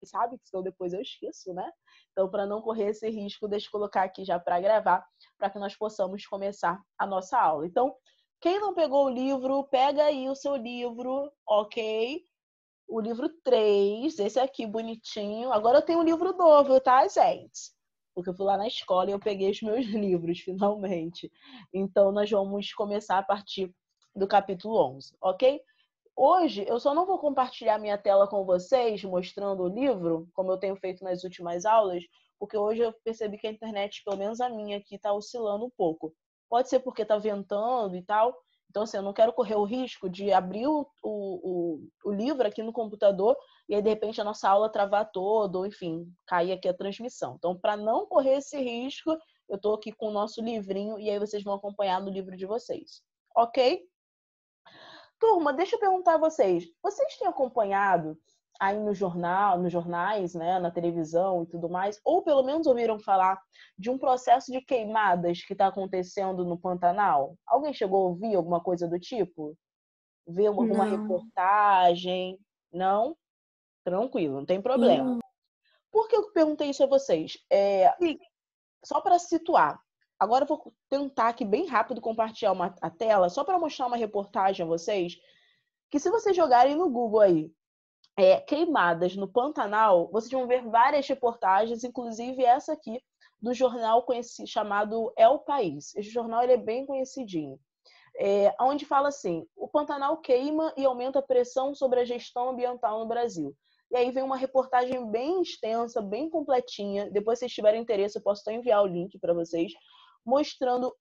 sabe? Senão depois eu esqueço, né? Então, para não correr esse risco, deixa eu colocar aqui já para gravar, para que nós possamos começar a nossa aula. Então, quem não pegou o livro, pega aí o seu livro, ok? O livro 3, esse aqui bonitinho. Agora eu tenho um livro novo, tá, gente? Porque eu fui lá na escola e eu peguei os meus livros, finalmente. Então, nós vamos começar a partir do capítulo 11, ok? Hoje, eu só não vou compartilhar minha tela com vocês, mostrando o livro, como eu tenho feito nas últimas aulas, porque hoje eu percebi que a internet, pelo menos a minha aqui, está oscilando um pouco. Pode ser porque está ventando e tal. Então, assim, eu não quero correr o risco de abrir o livro aqui no computador e aí, de repente, a nossa aula travar toda, ou enfim, cair aqui a transmissão. Então, para não correr esse risco, eu estou aqui com o nosso livrinho e aí vocês vão acompanhar no livro de vocês. Ok? Turma, deixa eu perguntar a vocês. Vocês têm acompanhado aí no jornal, nos jornais, né, na televisão e tudo mais, ou pelo menos ouviram falar de um processo de queimadas que está acontecendo no Pantanal? Alguém chegou a ouvir alguma coisa do tipo? Ver alguma Não, reportagem? Não? Tranquilo, não tem problema. não. Por que eu perguntei isso a vocês? Só para situar. Agora eu vou tentar aqui bem rápido compartilhar a tela, só para mostrar uma reportagem a vocês, que se vocês jogarem no Google aí, queimadas no Pantanal, vocês vão ver várias reportagens, inclusive essa aqui, do jornal chamado É o País. Esse jornal ele é bem conhecidinho. Onde fala assim, o Pantanal queima e aumenta a pressão sobre a gestão ambiental no Brasil. E aí vem uma reportagem bem extensa, bem completinha. Depois, se vocês tiverem interesse, eu posso até enviar o link para vocês, mostrando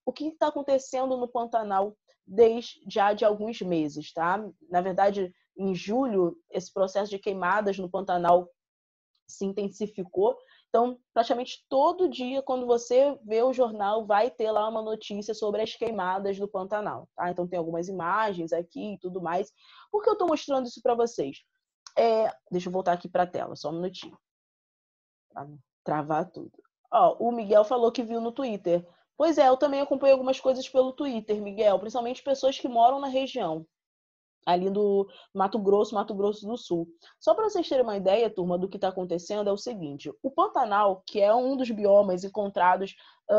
o que está acontecendo no Pantanal desde já de alguns meses, tá? Na verdade, em julho, esse processo de queimadas no Pantanal se intensificou. Então, praticamente todo dia, quando você vê o jornal, vai ter lá uma notícia sobre as queimadas do Pantanal. Tá? Então, tem algumas imagens aqui e tudo mais. Por que eu estou mostrando isso para vocês? Deixa eu voltar aqui para a tela, só um minutinho. Para travar tudo. O Miguel falou que viu no Twitter. Pois é, eu também acompanho algumas coisas pelo Twitter, Miguel, principalmente pessoas que moram na região ali do Mato Grosso do Sul. Só para vocês terem uma ideia, turma, do que está acontecendo, é o seguinte: o Pantanal, que é um dos biomas encontrados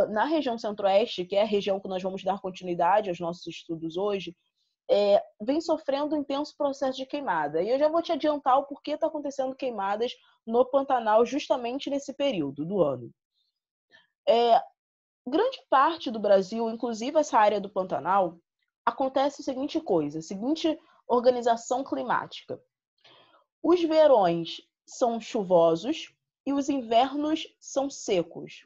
na região centro-oeste, que é a região que nós vamos dar continuidade aos nossos estudos hoje, vem sofrendo um intenso processo de queimada. E eu já vou te adiantar o porquê está acontecendo queimadas no Pantanal justamente nesse período do ano. Grande parte do Brasil, inclusive essa área do Pantanal, acontece a seguinte coisa, a seguinte organização climática. Os verões são chuvosos e os invernos são secos.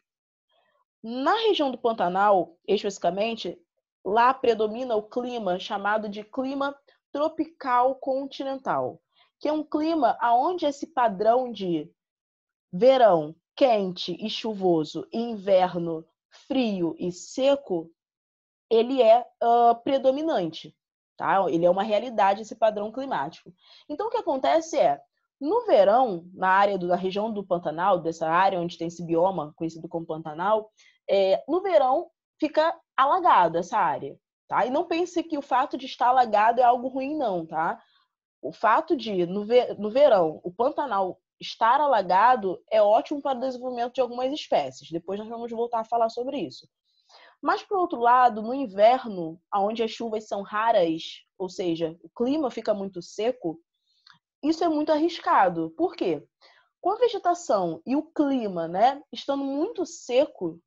Na região do Pantanal, especificamente, lá predomina o clima chamado de clima tropical continental, que é um clima onde esse padrão de verão quente e chuvoso e inverno frio e seco, ele é predominante, tá? Ele é uma realidade, esse padrão climático. Então, o que acontece no verão, na região do Pantanal, dessa área onde tem esse bioma conhecido como Pantanal, no verão fica alagado essa área, tá? E não pense que o fato de estar alagado é algo ruim, não, tá? O fato de, no verão, o Pantanal estar alagado é ótimo para o desenvolvimento de algumas espécies. Depois nós vamos voltar a falar sobre isso. Mas, por outro lado, no inverno, onde as chuvas são raras, ou seja, o clima fica muito seco, isso é muito arriscado. Por quê? Com a vegetação e o clima, né, estando muito secos,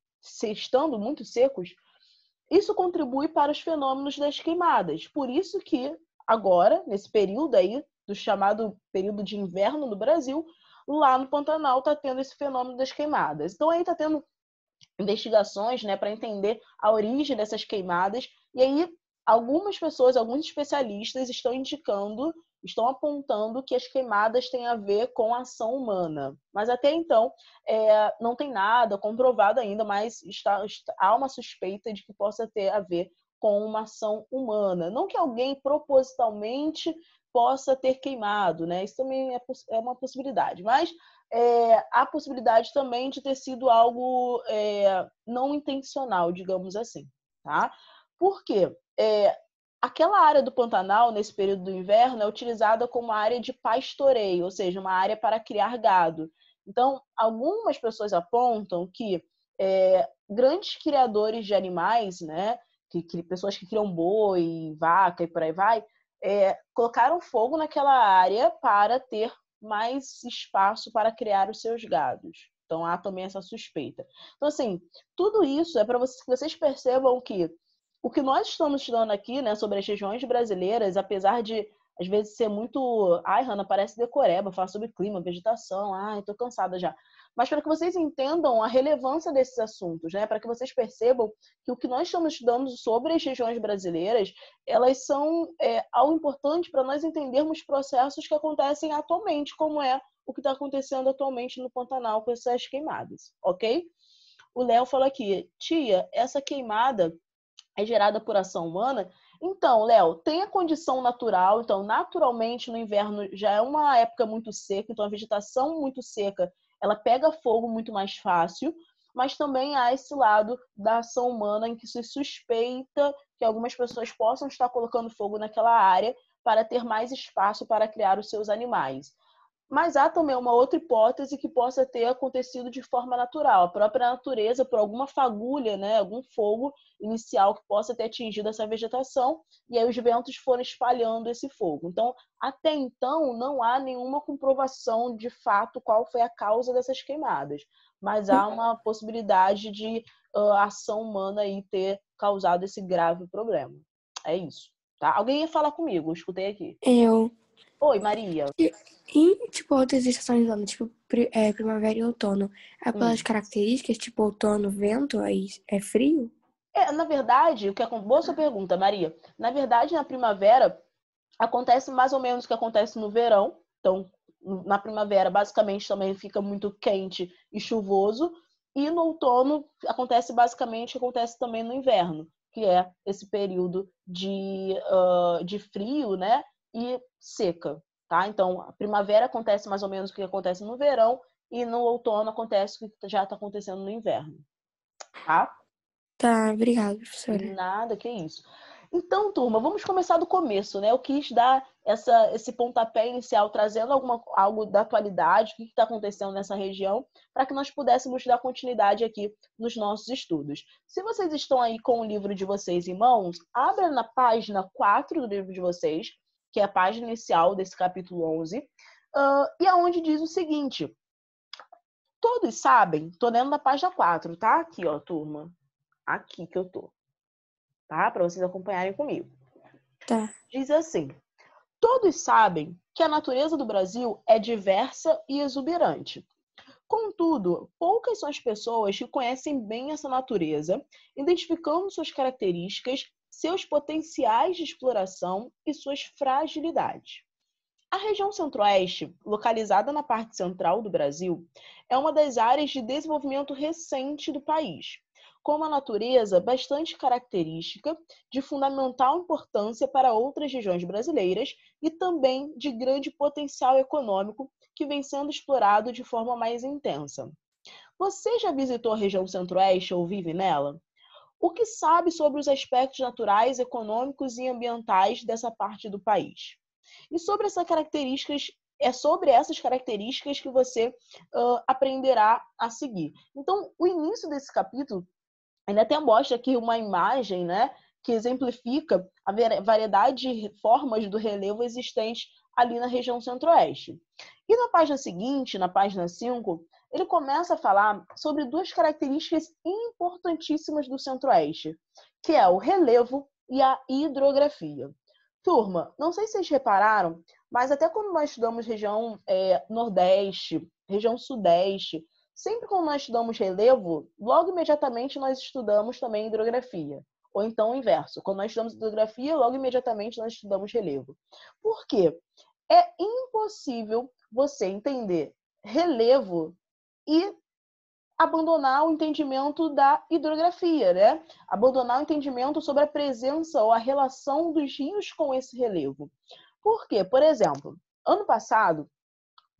isso contribui para os fenômenos das queimadas. Por isso que agora, nesse período aí, do chamado período de inverno no Brasil, lá no Pantanal está tendo esse fenômeno das queimadas. Então aí está tendo investigações, né, para entender a origem dessas queimadas. E aí algumas pessoas, alguns especialistas estão apontando que as queimadas têm a ver com a ação humana. Mas até então não tem nada comprovado ainda, mas há uma suspeita de que possa ter a ver com uma ação humana. Não que alguém propositalmente possa ter queimado, né? Isso também é uma possibilidade. Mas há possibilidade também de ter sido algo não intencional, digamos assim, tá? Por quê? aquela área do Pantanal, nesse período do inverno, é utilizada como área de pastoreio, ou seja, uma área para criar gado. Então, algumas pessoas apontam que grandes criadores de animais, né, pessoas que criam boi, vaca e por aí vai, colocaram fogo naquela área para ter mais espaço para criar os seus gados. Então, há também essa suspeita. Então, assim, tudo isso é para que vocês percebam que o que nós estamos estudando aqui, né, sobre as regiões brasileiras, apesar de, às vezes, ser muito... Ai, Hanna, parece decoreba, falar sobre clima, vegetação, ai, tô cansada já. Mas para que vocês entendam a relevância desses assuntos, né, para que vocês percebam que o que nós estamos estudando sobre as regiões brasileiras, elas são algo importante para nós entendermos processos que acontecem atualmente, como é o que está acontecendo atualmente no Pantanal com essas queimadas, ok? O Léo falou aqui, tia, essa queimada é gerada por ação humana? Então, Léo, tem a condição natural, então naturalmente no inverno já é uma época muito seca, então a vegetação muito seca, ela pega fogo muito mais fácil, mas também há esse lado da ação humana em que se suspeita que algumas pessoas possam estar colocando fogo naquela área para ter mais espaço para criar os seus animais. Mas há também uma outra hipótese que possa ter acontecido de forma natural. A própria natureza, por alguma fagulha, né, algum fogo inicial que possa ter atingido essa vegetação, e aí os ventos foram espalhando esse fogo. Então, até então, não há nenhuma comprovação de fato qual foi a causa dessas queimadas. Mas há uma possibilidade de ação humana aí ter causado esse grave problema. É isso. Tá? Alguém ia falar comigo, eu escutei aqui. Eu. Oi, Maria. E, tipo, outras estações do ano, tipo, primavera e outono, é pelas Hum. características, tipo, outono, vento, aí é frio? Na verdade, boa sua pergunta, Maria. Na verdade, na primavera, acontece mais ou menos o que acontece no verão. Então, na primavera, basicamente, também fica muito quente e chuvoso. E no outono, acontece basicamente o que acontece também no inverno, que é esse período de frio, né? E seca, tá? Então, a primavera acontece mais ou menos o que acontece no verão. E no outono acontece o que já está acontecendo no inverno, tá? Tá, obrigada, professora. Nada, que isso. Então, turma, vamos começar do começo, né? Eu quis dar esse pontapé inicial, trazendo algo da atualidade, o que está acontecendo nessa região, para que nós pudéssemos dar continuidade aqui nos nossos estudos. Se vocês estão aí com o livro de vocês em mãos, abra na página 4 do livro de vocês, que é a página inicial desse capítulo 11, e aonde diz o seguinte: todos sabem, tô lendo na página 4, tá? Aqui, ó, turma. Aqui que eu tô. Tá? Para vocês acompanharem comigo. Tá. Diz assim: todos sabem que a natureza do Brasil é diversa e exuberante. Contudo, poucas são as pessoas que conhecem bem essa natureza, identificando suas características, seus potenciais de exploração e suas fragilidades. A região Centro-Oeste, localizada na parte central do Brasil, é uma das áreas de desenvolvimento recente do país, com uma natureza bastante característica, de fundamental importância para outras regiões brasileiras e também de grande potencial econômico que vem sendo explorado de forma mais intensa. Você já visitou a região Centro-Oeste ou vive nela? O que sabe sobre os aspectos naturais, econômicos e ambientais dessa parte do país? E sobre essas características, é sobre essas características que você aprenderá a seguir. Então, o início desse capítulo ainda até mostra aqui uma imagem, né, que exemplifica a variedade de formas do relevo existentes ali na região centro-oeste. E na página seguinte, na página 5, ele começa a falar sobre duas características importantíssimas do centro-oeste, que é o relevo e a hidrografia. Turma, não sei se vocês repararam, mas até quando nós estudamos região nordeste, região sudeste, sempre quando nós estudamos relevo, logo imediatamente nós estudamos também hidrografia. Ou então o inverso. Quando nós estudamos hidrografia, logo imediatamente nós estudamos relevo. Por quê? É impossível você entender relevo e abandonar o entendimento da hidrografia, né? Abandonar o entendimento sobre a presença ou a relação dos rios com esse relevo. Por quê? Por exemplo, ano passado,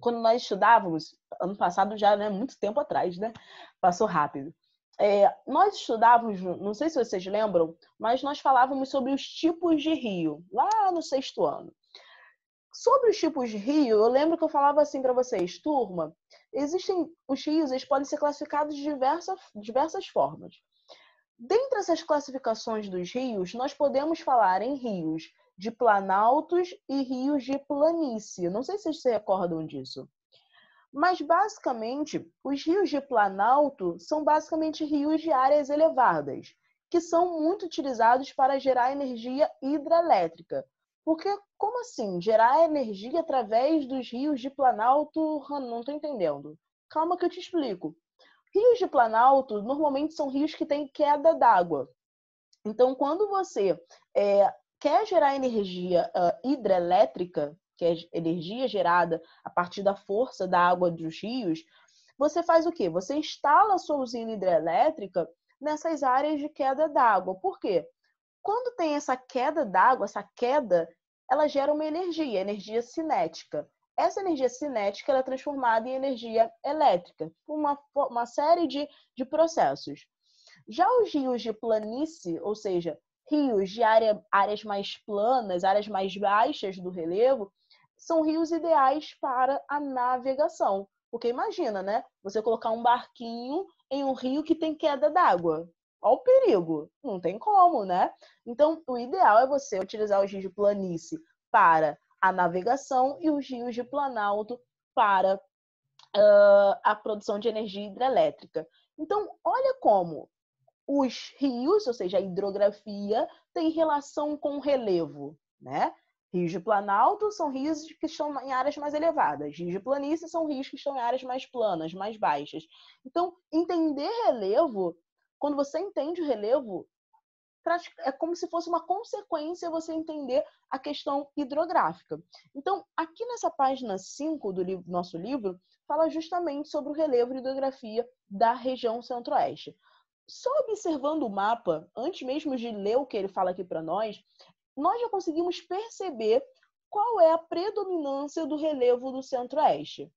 quando nós estudávamos, ano passado já, né, muito tempo atrás, né? Passou rápido. Nós estudávamos, não sei se vocês lembram, mas nós falávamos sobre os tipos de rio, lá no 6º ano. Sobre os tipos de rio, eu lembro que eu falava assim para vocês, turma, existem os rios, eles podem ser classificados de diversas formas. Dentre essas classificações dos rios, nós podemos falar em rios de planaltos e rios de planície. Não sei se vocês se recordam disso. Mas, basicamente, os rios de planalto são basicamente rios de áreas elevadas, que são muito utilizados para gerar energia hidrelétrica. Porque, como assim? Gerar energia através dos rios de planalto? Não estou entendendo. Calma que eu te explico. Rios de planalto normalmente são rios que têm queda d'água. Então, quando você quer gerar energia hidrelétrica, que é energia gerada a partir da força da água dos rios, você faz o quê? Você instala a sua usina hidrelétrica nessas áreas de queda d'água. Por quê? Quando tem essa queda d'água, essa queda, ela gera uma energia cinética. Essa energia cinética ela é transformada em energia elétrica, por uma série de processos. Já os rios de planície, ou seja, rios de áreas mais planas, áreas mais baixas do relevo, são rios ideais para a navegação. Porque imagina, né? Você colocar um barquinho em um rio que tem queda d'água. Olha o perigo. Não tem como, né? Então, o ideal é você utilizar os rios de planície para a navegação e os rios de planalto para a produção de energia hidrelétrica. Então, olha como os rios, ou seja, a hidrografia, tem relação com o relevo, né? Rios de planalto são rios que estão em áreas mais elevadas. Rios de planície são rios que estão em áreas mais planas, mais baixas. Então, entender relevo, quando você entende o relevo, é como se fosse uma consequência você entender a questão hidrográfica. Então, aqui nessa página 5 do nosso livro, fala justamente sobre o relevo e hidrografia da região centro-oeste. Só observando o mapa, antes mesmo de ler o que ele fala aqui para nós já conseguimos perceber qual é a predominância do relevo do centro-oeste.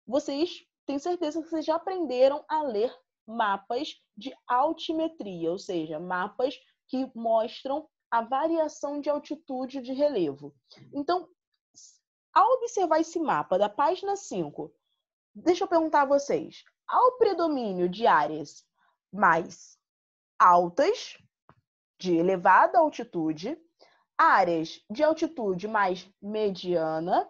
Vocês, tenho certeza que vocês já aprenderam a ler mapas de altimetria, ou seja, mapas que mostram a variação de altitude de relevo. Então, ao observar esse mapa da página 5, deixa eu perguntar a vocês, ao predomínio de áreas mais altas, de elevada altitude, áreas de altitude mais mediana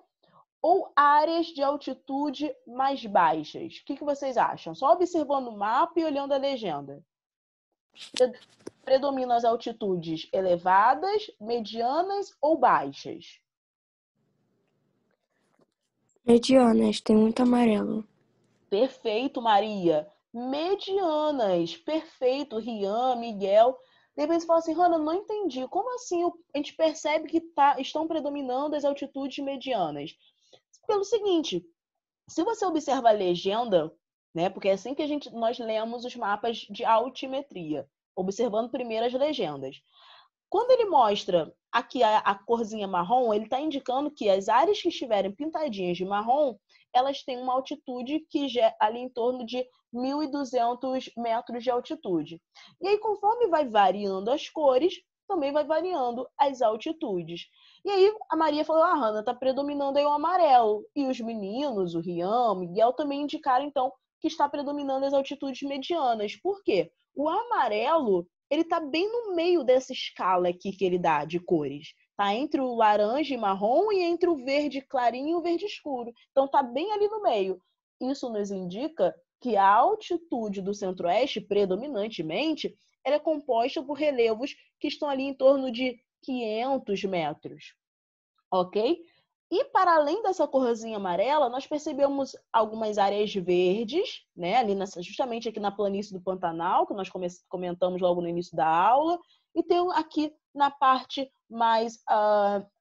ou áreas de altitude mais baixas? O que vocês acham? Só observando o mapa e olhando a legenda. Predominam as altitudes elevadas, medianas ou baixas? Medianas, tem muito amarelo. Perfeito, Maria. Medianas. Perfeito, Rian, Miguel. De repente você fala assim, Hanna, não entendi. Como assim a gente percebe que estão predominando as altitudes medianas? Pelo seguinte, se você observa a legenda, né, porque é assim que nós lemos os mapas de altimetria, observando primeiro as legendas. Quando ele mostra aqui a corzinha marrom, ele está indicando que as áreas que estiverem pintadinhas de marrom, elas têm uma altitude que já ali em torno de 1.200 metros de altitude. E aí, conforme vai variando as cores, também vai variando as altitudes. E aí, a Maria falou, Hanna, está predominando aí o amarelo. E os meninos, o Rian, o Miguel, também indicaram, então, que está predominando as altitudes medianas. Por quê? O amarelo ele está bem no meio dessa escala aqui que ele dá de cores. Está entre o laranja e marrom e entre o verde clarinho e o verde escuro. Então está bem ali no meio. Isso nos indica que a altitude do centro-oeste, predominantemente, ela é composta por relevos que estão ali em torno de 500 metros. Ok? E para além dessa corzinha amarela, nós percebemos algumas áreas verdes, né? Ali justamente aqui na planície do Pantanal, que nós comentamos logo no início da aula, e tem aqui na parte mais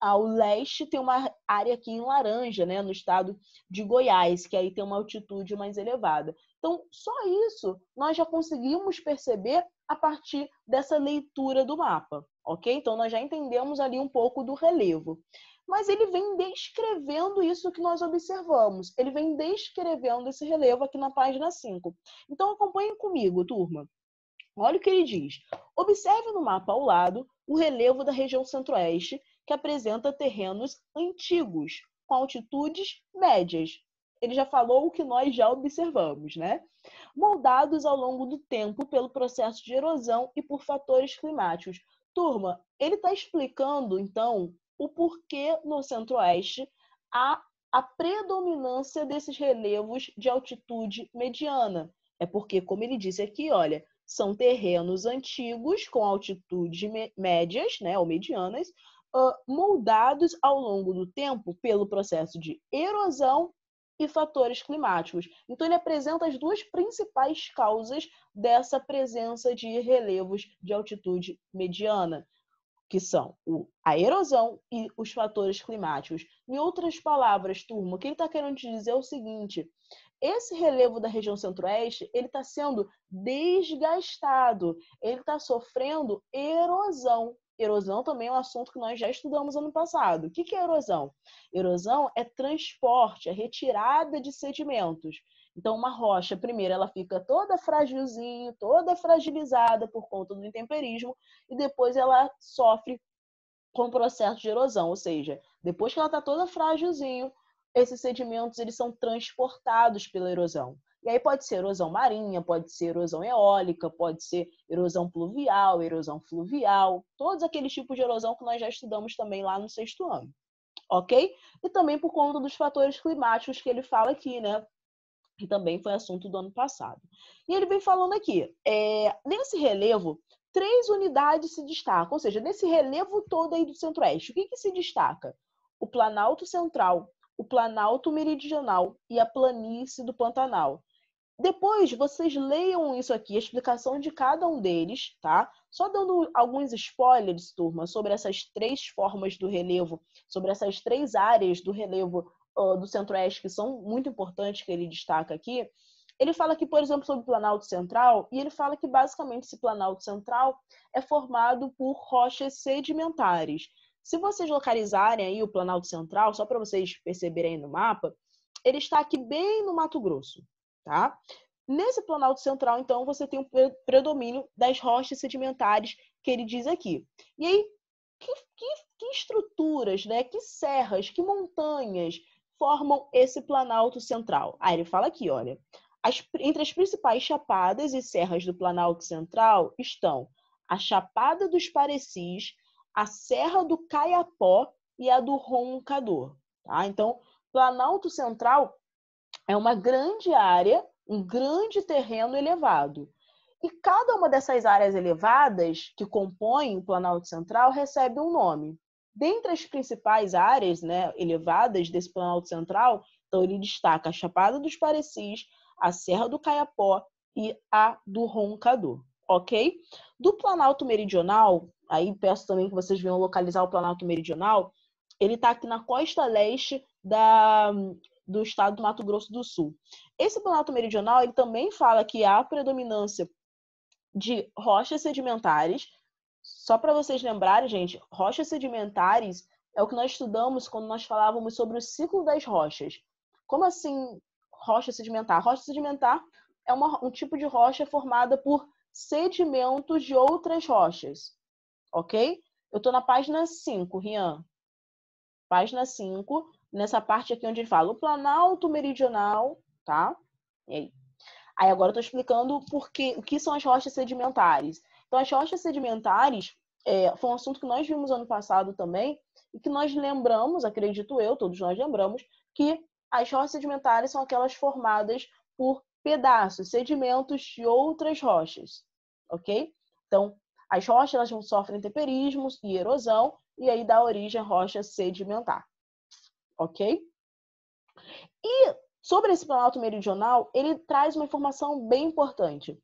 ao leste, tem uma área aqui em laranja, né? No estado de Goiás, que aí tem uma altitude mais elevada. Então, só isso nós já conseguimos perceber a partir dessa leitura do mapa, ok? Então, nós já entendemos ali um pouco do relevo. Mas ele vem descrevendo isso que nós observamos. Ele vem descrevendo esse relevo aqui na página 5. Então, acompanhem comigo, turma. Olha o que ele diz. Observe no mapa ao lado o relevo da região centro-oeste, que apresenta terrenos antigos, com altitudes médias. Ele já falou o que nós já observamos, né? Moldados ao longo do tempo pelo processo de erosão e por fatores climáticos. Turma, ele está explicando, então, o porquê no centro-oeste há a predominância desses relevos de altitude mediana. É porque, como ele disse aqui, olha, são terrenos antigos com altitudes médias, né, ou medianas, moldados ao longo do tempo pelo processo de erosão e fatores climáticos. Então, ele apresenta as duas principais causas dessa presença de relevos de altitude mediana, que são a erosão e os fatores climáticos. Em outras palavras, turma, o que ele está querendo te dizer é o seguinte: esse relevo da região centro-oeste, ele está sendo desgastado, ele está sofrendo erosão. Erosão também é um assunto que nós já estudamos ano passado. O que é erosão? Erosão é transporte, é retirada de sedimentos. Então, uma rocha, primeiro, ela fica toda frágilzinha, toda fragilizada por conta do intemperismo, e depois ela sofre com o processo de erosão, ou seja, depois que ela está toda frágilzinho, esses sedimentos eles são transportados pela erosão. E aí pode ser erosão marinha, pode ser erosão eólica, pode ser erosão pluvial, erosão fluvial, todos aqueles tipos de erosão que nós já estudamos também lá no 6º ano, ok? E também por conta dos fatores climáticos que ele fala aqui, né? Que também foi assunto do ano passado. E ele vem falando aqui, nesse relevo, 3 unidades se destacam, ou seja, nesse relevo todo aí do centro-oeste, o que se destaca? O Planalto Central, o Planalto Meridional e a Planície do Pantanal. Depois, vocês leiam isso aqui, a explicação de cada um deles, tá? Só dando alguns spoilers, turma, sobre essas 3 formas do relevo, sobre essas 3 áreas do relevo do Centro-Oeste, que são muito importantes, que ele destaca aqui. Ele fala aqui, por exemplo, sobre o Planalto Central, e ele fala que, basicamente, esse Planalto Central é formado por rochas sedimentares. Se vocês localizarem aí o Planalto Central, só para vocês perceberem no mapa, ele está aqui bem no Mato Grosso, tá? Nesse Planalto Central, então, você tem o predomínio das rochas sedimentares que ele diz aqui. E aí, que estruturas, né? Que serras, que montanhas formam esse Planalto Central? Aí ele fala aqui, olha, entre as principais chapadas e serras do Planalto Central estão a Chapada dos Parecis, a Serra do Caiapó e a do Roncador. Tá? Então, Planalto Central é uma grande área, um grande terreno elevado. E cada uma dessas áreas elevadas que compõem o Planalto Central recebe um nome. Dentre as principais áreas, né, elevadas desse Planalto Central, então ele destaca a Chapada dos Parecis, a Serra do Caiapó e a do Roncador, ok? Do Planalto Meridional, aí peço também que vocês venham localizar o Planalto Meridional, ele está aqui na costa leste do estado do Mato Grosso do Sul. Esse Planalto Meridional, ele também fala que há predominância de rochas sedimentares. Só para vocês lembrarem, gente, rochas sedimentares é o que nós estudamos quando nós falávamos sobre o ciclo das rochas. Como assim rocha sedimentar? Rocha sedimentar é um tipo de rocha formada por sedimentos de outras rochas, ok? Eu estou na página 5, Rian. Página 5, nessa parte aqui onde ele fala o Planalto Meridional, tá? E aí? Aí agora eu estou explicando o que são as rochas sedimentares. Então, as rochas sedimentares foi um assunto que nós vimos ano passado também, e que nós lembramos, acredito eu, todos nós lembramos, que as rochas sedimentares são aquelas formadas por pedaços, sedimentos de outras rochas, ok? Então, as rochas elas não sofrem temperismo e erosão, e aí dá origem à rocha sedimentar, ok? E sobre esse Planalto Meridional, ele traz uma informação bem importante.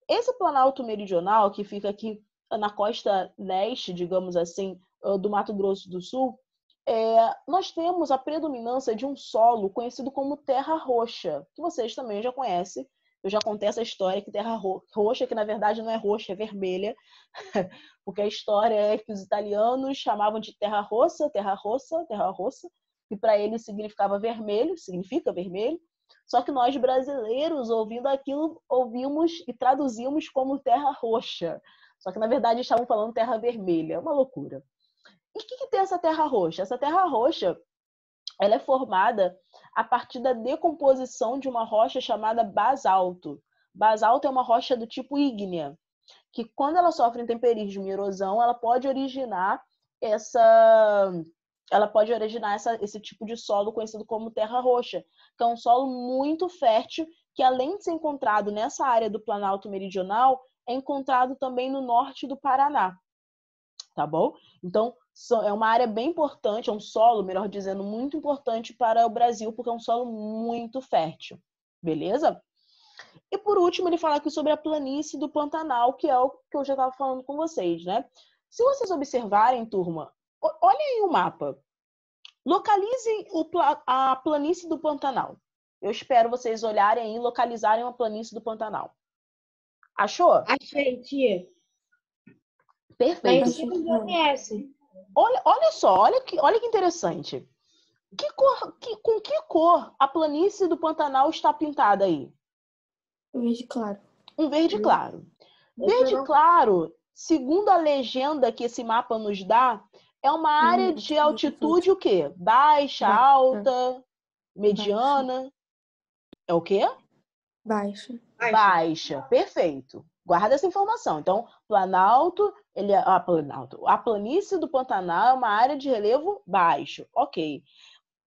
Esse Planalto Meridional, que fica aqui na costa leste, digamos assim, do Mato Grosso do Sul, nós temos a predominância de um solo conhecido como terra roxa, que vocês também já conhecem. Eu já contei essa história que terra roxa, que na verdade não é roxa, é vermelha, porque a história é que os italianos chamavam de terra rossa, que para eles significa vermelho, Só que nós brasileiros, ouvindo aquilo, ouvimos e traduzimos como terra roxa. Só que, na verdade, estavam falando terra vermelha. É uma loucura. E o que tem essa terra roxa? Essa terra roxa, ela é formada a partir da decomposição de uma rocha chamada basalto. Basalto é uma rocha do tipo ígnea, que quando ela sofre intemperismo e erosão, ela pode originar esse tipo de solo conhecido como terra roxa, que é um solo muito fértil, que além de ser encontrado nessa área do Planalto Meridional, é encontrado também no norte do Paraná, tá bom? Então, é uma área bem importante, é um solo, melhor dizendo, muito importante para o Brasil, porque é um solo muito fértil, beleza? E por último, ele fala aqui sobre a planície do Pantanal, que é o que eu já estava falando com vocês, né? Se vocês observarem, turma, olhem aí o mapa. Localizem a planície do Pantanal. Eu espero vocês olharem aí e localizarem a planície do Pantanal. Achou? Achei, tia. Perfeito. Tá em cima do GPS. Olha só, olha que interessante. Com que cor a planície do Pantanal está pintada aí? Verde claro. Um verde claro. Verde claro, segundo a legenda que esse mapa nos dá, é uma área de altitude o quê? Baixa, alta, mediana? É o quê? Baixa. Baixa. Perfeito. Guarda essa informação. Então, Planalto, a planície do Pantanal é uma área de relevo baixo. Ok.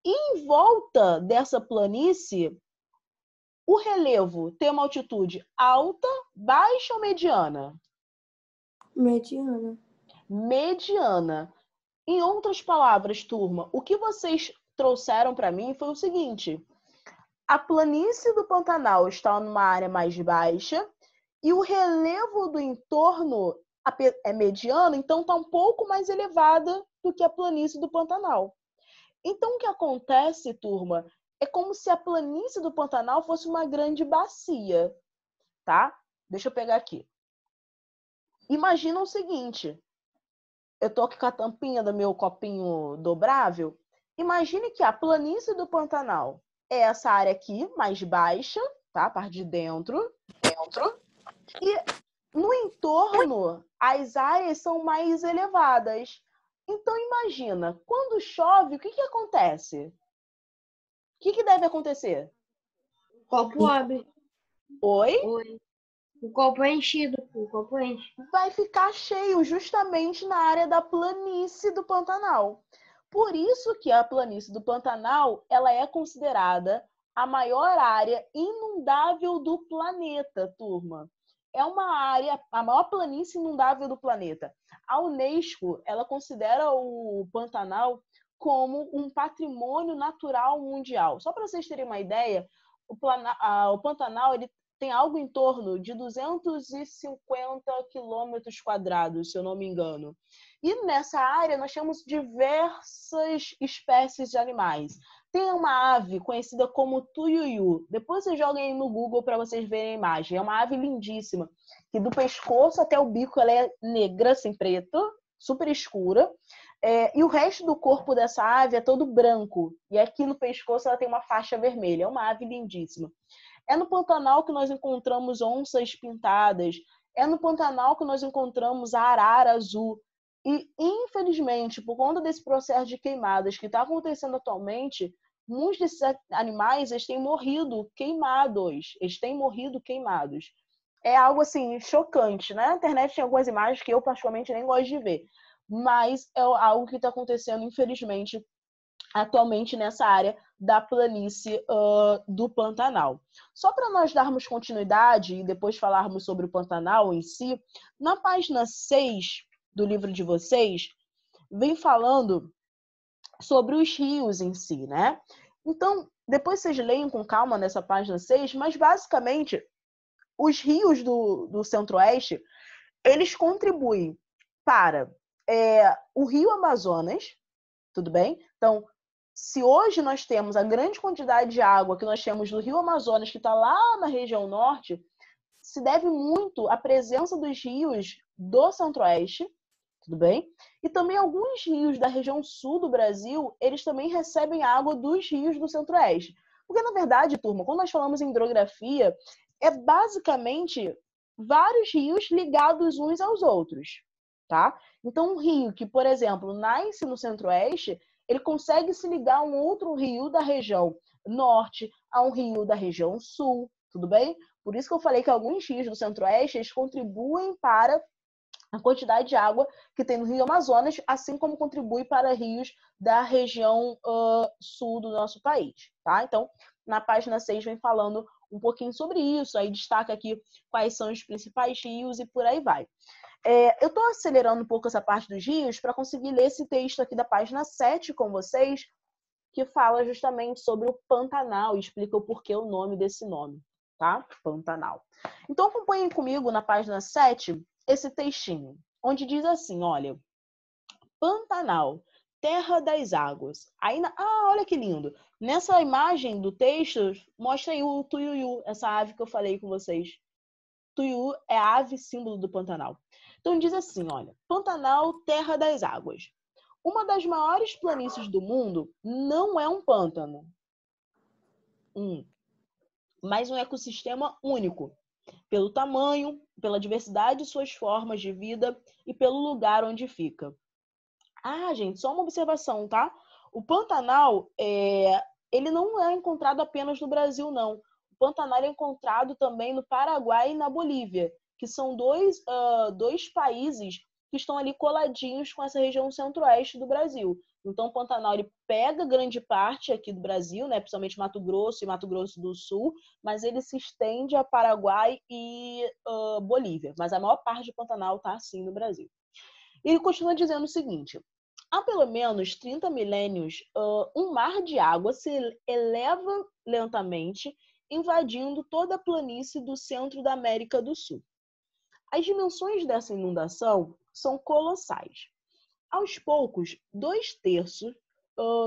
E em volta dessa planície, o relevo tem uma altitude alta, baixa ou mediana? Mediana. Mediana. Em outras palavras, turma, o que vocês trouxeram para mim foi o seguinte: a planície do Pantanal está numa área mais baixa e o relevo do entorno é mediano, então está um pouco mais elevada do que a planície do Pantanal. Então, o que acontece, turma, é como se a planície do Pantanal fosse uma grande bacia, tá? Deixa eu pegar aqui. Imagina o seguinte, eu tô aqui com a tampinha do meu copinho dobrável. Imagine que a planície do Pantanal é essa área aqui, mais baixa, tá? A parte de dentro. E no entorno, as áreas são mais elevadas. Então, imagina, quando chove, o que acontece? O que deve acontecer? O copo abre. Oi? O copo é enchido. O copo enche. Vai ficar cheio justamente na área da planície do Pantanal. Por isso que a planície do Pantanal, ela é considerada a maior área inundável do planeta, turma. É uma área, a maior planície inundável do planeta. A Unesco, ela considera o Pantanal como um patrimônio natural mundial. Só para vocês terem uma ideia, o Pantanal ele tem algo em torno de 250 quilômetros quadrados, se eu não me engano. E nessa área nós temos diversas espécies de animais. Tem uma ave conhecida como tuiuiu. Depois vocês joguem no Google para vocês verem a imagem. É uma ave lindíssima, que do pescoço até o bico ela é negra, sem preto, super escura. E o resto do corpo dessa ave é todo branco. E aqui no pescoço ela tem uma faixa vermelha. É uma ave lindíssima. É no Pantanal que nós encontramos onças pintadas. É no Pantanal que nós encontramos a arara azul. E, infelizmente, por conta desse processo de queimadas que está acontecendo atualmente, muitos desses animais eles têm morrido queimados. É algo, assim, chocante, né? Na internet tem algumas imagens que eu, particularmente, nem gosto de ver. Mas é algo que está acontecendo, infelizmente, atualmente nessa área da planície do Pantanal. Só para nós darmos continuidade e depois falarmos sobre o Pantanal em si, na página 6 do livro de vocês, vem falando sobre os rios em si, né? Então, depois vocês leiam com calma nessa página 6, mas basicamente os rios do Centro-Oeste, eles contribuem para o Rio Amazonas, tudo bem? Então, se hoje nós temos a grande quantidade de água que nós temos do Rio Amazonas, que está lá na região norte, se deve muito à presença dos rios do Centro-Oeste, tudo bem? E também alguns rios da região sul do Brasil, eles também recebem água dos rios do Centro-Oeste. Porque, na verdade, turma, quando nós falamos em hidrografia, é basicamente vários rios ligados uns aos outros, tá? Então, um rio que, por exemplo, nasce no centro-oeste, ele consegue se ligar a um outro rio da região norte, a um rio da região sul, tudo bem? Por isso que eu falei que alguns rios do centro-oeste, eles contribuem para a quantidade de água que tem no Rio Amazonas, assim como contribui para rios da região sul do nosso país, tá? Então, na página 6 vem falando um pouquinho sobre isso, aí destaca aqui quais são os principais rios e por aí vai. Eu estou acelerando um pouco essa parte dos rios para conseguir ler esse texto aqui da página 7 com vocês, que fala justamente sobre o Pantanal e explica o porquê o nome desse nome, tá? Pantanal. Então, acompanhem comigo na página 7 esse textinho, onde diz assim, olha, Pantanal, terra das águas. Aí, olha que lindo. Nessa imagem do texto, mostra aí o tuiuiu, essa ave que eu falei com vocês. Tuiuiu é a ave símbolo do Pantanal. Então diz assim, olha, Pantanal, terra das águas. Uma das maiores planícies do mundo não é um pântano, mas um ecossistema único, pelo tamanho, pela diversidade de suas formas de vida e pelo lugar onde fica. Gente, só uma observação, tá? O Pantanal, ele não é encontrado apenas no Brasil, não. O Pantanal é encontrado também no Paraguai e na Bolívia, que são dois países que estão ali coladinhos com essa região centro-oeste do Brasil. Então, o Pantanal ele pega grande parte aqui do Brasil, né, principalmente Mato Grosso e Mato Grosso do Sul, mas ele se estende a Paraguai e Bolívia. Mas a maior parte do Pantanal está assim no Brasil. E ele continua dizendo o seguinte: há pelo menos 30 milênios, um mar de água se eleva lentamente, invadindo toda a planície do centro da América do Sul. As dimensões dessa inundação são colossais. Aos poucos, 2/3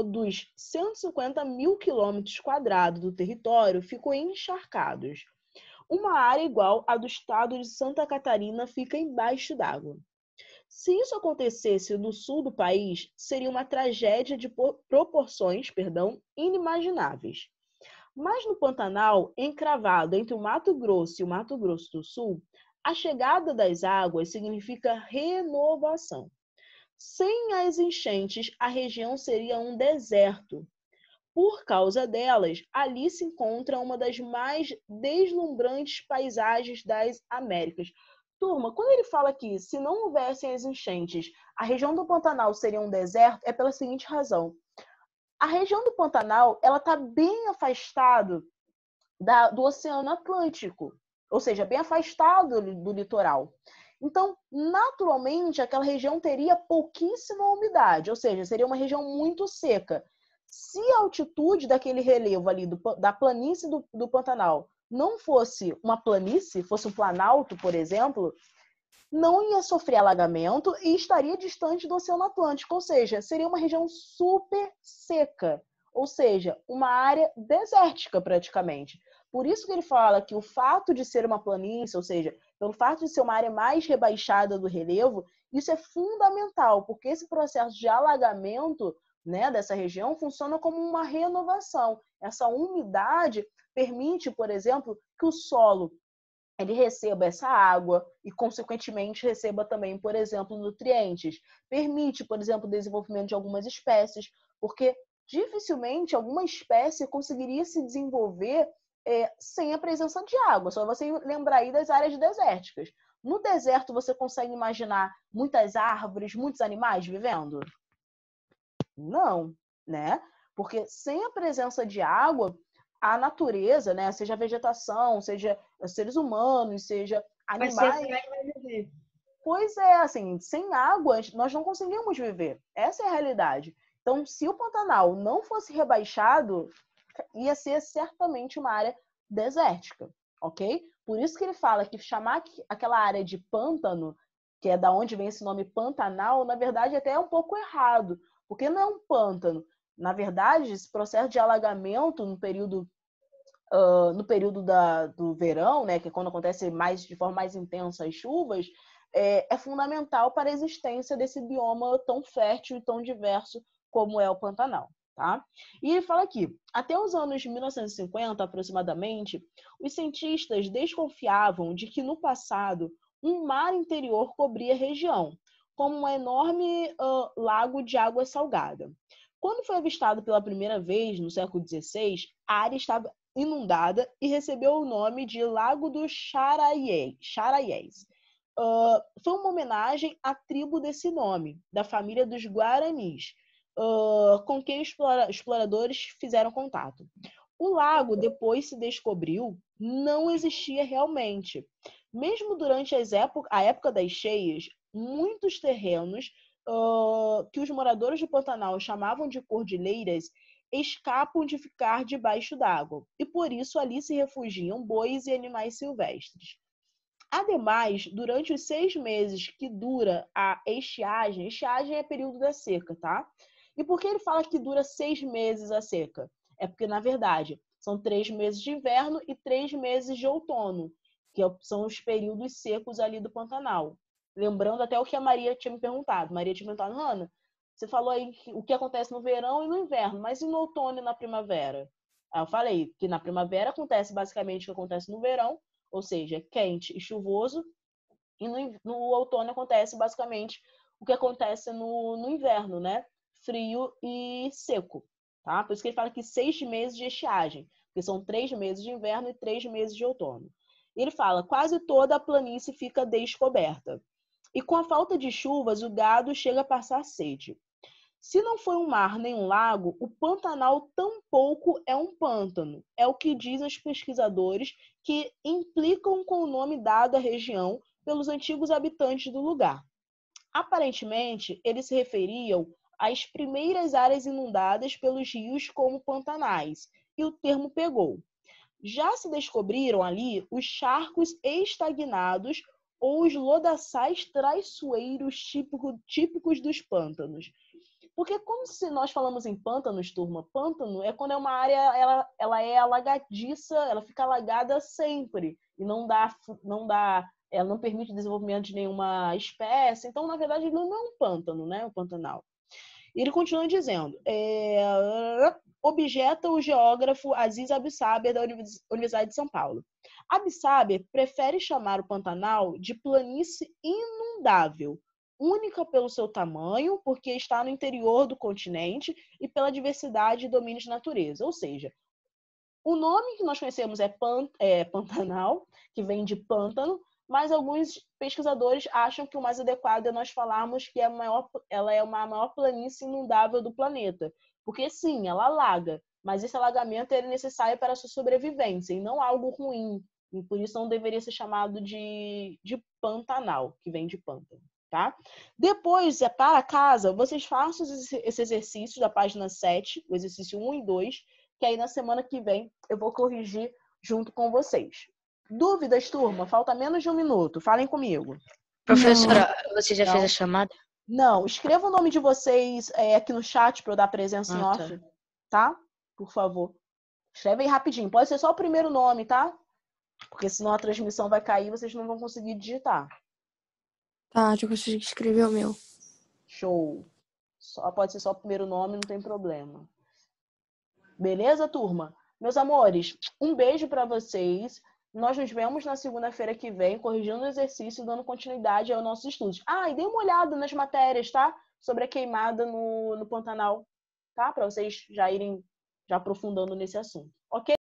dos 150 mil quilômetros quadrados do território ficou encharcados. Uma área igual à do estado de Santa Catarina fica embaixo d'água. Se isso acontecesse no sul do país, seria uma tragédia de proporções, inimagináveis. Mas no Pantanal, encravado entre o Mato Grosso e o Mato Grosso do Sul, a chegada das águas significa renovação. Sem as enchentes, a região seria um deserto. Por causa delas, ali se encontra uma das mais deslumbrantes paisagens das Américas. Turma, quando ele fala que se não houvessem as enchentes, a região do Pantanal seria um deserto, é pela seguinte razão. A região do Pantanal, ela está bem afastada do Oceano Atlântico, ou seja, bem afastado do litoral. Então, naturalmente, aquela região teria pouquíssima umidade, ou seja, seria uma região muito seca. Se a altitude daquele relevo ali da planície do Pantanal não fosse uma planície, fosse um planalto, por exemplo, não ia sofrer alagamento e estaria distante do Oceano Atlântico, ou seja, seria uma região super seca, ou seja, uma área desértica praticamente. Por isso que ele fala que o fato de ser uma planície, ou seja, pelo fato de ser uma área mais rebaixada do relevo, isso é fundamental, porque esse processo de alagamento, né, dessa região funciona como uma renovação. Essa umidade permite, por exemplo, que o solo ele receba essa água e, consequentemente, receba também, por exemplo, nutrientes. Permite, por exemplo, o desenvolvimento de algumas espécies, porque dificilmente alguma espécie conseguiria se desenvolver sem a presença de água. Só você lembrar aí das áreas desérticas. No deserto, você consegue imaginar muitas árvores, muitos animais vivendo? Não, né? Porque sem a presença de água, a natureza, né, seja a vegetação, seja seres humanos, seja animais. Pois é, assim, sem água nós não conseguimos viver. Essa é a realidade. Então, se o Pantanal não fosse rebaixado, ia ser certamente uma área desértica, ok? Por isso que ele fala que chamar aquela área de pântano, que é da onde vem esse nome Pantanal, na verdade até é um pouco errado, porque não é um pântano. Na verdade, esse processo de alagamento no período do verão, né, que é quando acontece de forma mais intensa as chuvas, é fundamental para a existência desse bioma tão fértil e tão diverso como é o Pantanal, tá? E ele fala aqui, até os anos 1950, aproximadamente, os cientistas desconfiavam de que no passado um mar interior cobria a região, como um enorme lago de água salgada. Quando foi avistado pela primeira vez, no século XVI, a área estava inundada e recebeu o nome de Lago dos Charaiés. Foi uma homenagem à tribo desse nome, da família dos Guaranis, com quem os exploradores fizeram contato. O lago, depois se descobriu, não existia realmente. Mesmo durante a época das cheias, muitos terrenos que os moradores do Pantanal chamavam de cordilheiras escapam de ficar debaixo d'água, e por isso ali se refugiam bois e animais silvestres. Ademais, durante os 6 meses que dura a estiagem é período da seca, tá? E por que ele fala que dura 6 meses a seca? É porque, na verdade, são 3 meses de inverno e 3 meses de outono, que são os períodos secos ali do Pantanal. Lembrando até o que a Maria tinha me perguntado. Maria tinha me perguntado, Ana, você falou aí o que acontece no verão e no inverno, mas e no outono e na primavera? Aí eu falei que na primavera acontece basicamente o que acontece no verão, ou seja, quente e chuvoso, e no outono acontece basicamente o que acontece no inverno, né? Frio e seco, tá? Por isso que ele fala que 6 meses de estiagem, porque são 3 meses de inverno e 3 meses de outono. Ele fala, quase toda a planície fica descoberta. E com a falta de chuvas, o gado chega a passar sede. Se não foi um mar nem um lago, o Pantanal tampouco é um pântano. É o que diz os pesquisadores que implicam com o nome dado à região pelos antigos habitantes do lugar. Aparentemente, eles se referiam às primeiras áreas inundadas pelos rios como pantanais, e o termo pegou. Já se descobriram ali os charcos estagnados ou os lodaçais traiçoeiros típicos dos pântanos. Porque quando nós falamos em pântanos, turma, pântano é quando é uma área, ela é alagadiça, ela fica alagada sempre e ela não permite o desenvolvimento de nenhuma espécie. Então, na verdade, não é um pântano, né? O Pantanal. E ele continua dizendo, objeta o geógrafo Aziz Absaber, da Universidade de São Paulo. Absaber prefere chamar o Pantanal de planície inundável, única pelo seu tamanho, porque está no interior do continente, e pela diversidade e domínio de natureza. Ou seja, o nome que nós conhecemos é Pantanal, que vem de pântano, mas alguns pesquisadores acham que o mais adequado é nós falarmos que ela é a maior planície inundável do planeta. Porque sim, ela alaga, mas esse alagamento é necessário para a sua sobrevivência e não algo ruim. E por isso não deveria ser chamado de Pantanal, que vem de pântano. Tá? Depois, para casa, vocês façam esse exercício da página 7, o exercício 1 e 2, que aí na semana que vem eu vou corrigir junto com vocês. Dúvidas, turma? Falta menos de 1 minuto. Falem comigo. Professora, você já Não. fez a chamada? Não, escreva o nome de vocês aqui no chat para eu dar presença em off, tá? Por favor. Escreve aí rapidinho. Pode ser só o primeiro nome, tá? Porque senão a transmissão vai cair e vocês não vão conseguir digitar. Tá, já consegui escrever o meu. Show. Pode ser só o primeiro nome, não tem problema. Beleza, turma? Meus amores, um beijo para vocês. Nós nos vemos na segunda-feira que vem, corrigindo o exercício e dando continuidade aos nossos estudos. Ah, e dê uma olhada nas matérias, tá? Sobre a queimada no Pantanal, tá? Para vocês já irem aprofundando nesse assunto.